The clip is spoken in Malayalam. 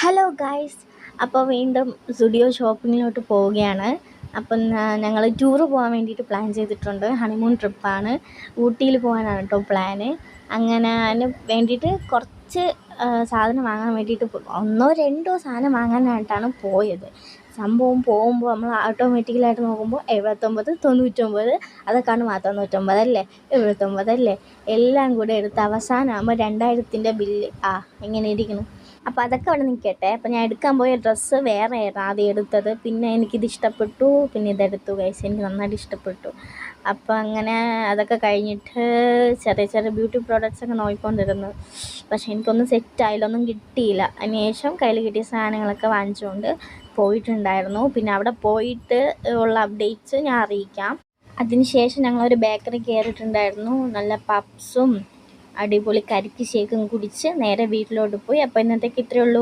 ഹലോ ഗായ്സ്, അപ്പോൾ വീണ്ടും സ്റ്റുഡിയോ ഷോപ്പിങ്ങിലോട്ട് പോവുകയാണ്. അപ്പം ഞങ്ങൾ ടൂറ് പോകാൻ വേണ്ടിയിട്ട് പ്ലാൻ ചെയ്തിട്ടുണ്ട്. ഹണിമൂൺ ട്രിപ്പാണ്. ഊട്ടിയിൽ പോകാനാണ് കേട്ടോ പ്ലാന്. അങ്ങനെ അതിന് വേണ്ടിയിട്ട് കുറച്ച് സാധനം വാങ്ങാൻ വേണ്ടിയിട്ട് ഒന്നോ രണ്ടോ സാധനം വാങ്ങാനായിട്ടാണ് പോയത്. സംഭവം പോകുമ്പോൾ നമ്മൾ ഓട്ടോമാറ്റിക്കലായിട്ട് നോക്കുമ്പോൾ 79, 99, അതൊക്കെയാണ് 99 അല്ലേ, 79 അല്ലേ, എല്ലാം കൂടെ എടുത്ത് അവസാനമാകുമ്പോൾ 2000-ൻ്റെ ബില്ല്. ഇങ്ങനെ ഇരിക്കുന്നു. അപ്പോൾ അതൊക്കെ അവിടെ നിൽക്കട്ടെ. അപ്പോൾ ഞാൻ എടുക്കാൻ പോയ ഡ്രസ്സ് വേറെ ആയിരുന്നു ആദ്യം എടുത്തത്. പിന്നെ എനിക്കിത് ഇഷ്ടപ്പെട്ടു, പിന്നെ ഇതെടുത്തു. ഗൈസ്, എനിക്ക് നന്നായിട്ട് ഇഷ്ടപ്പെട്ടു. അപ്പോൾ അങ്ങനെ അതൊക്കെ കഴിഞ്ഞിട്ട് ചെറിയ ചെറിയ ബ്യൂട്ടി പ്രോഡക്റ്റ്സൊക്കെ നോക്കിക്കൊണ്ടിരുന്നു. പക്ഷേ എനിക്കൊന്നും സെറ്റായില്ല, ഒന്നും കിട്ടിയില്ല. അതിനുശേഷം കയ്യിൽ കിട്ടിയ സാധനങ്ങളൊക്കെ വാങ്ങിച്ചുകൊണ്ട് പോയിട്ടുണ്ടായിരുന്നു. പിന്നെ അവിടെ പോയിട്ട് ഉള്ള അപ്ഡേറ്റ്സ് ഞാൻ അറിയിക്കാം. അതിനുശേഷം ഞങ്ങളൊരു ബേക്കറി കയറിയിട്ടുണ്ടായിരുന്നു. നല്ല പപ്സും അടിപൊളി കരിക്ക് ഷേക്കും കുടിച്ച് നേരെ വീട്ടിലോട്ട് പോയി. അപ്പോൾ ഇന്നത്തേക്ക് ഇത്രയേ ഉള്ളൂ.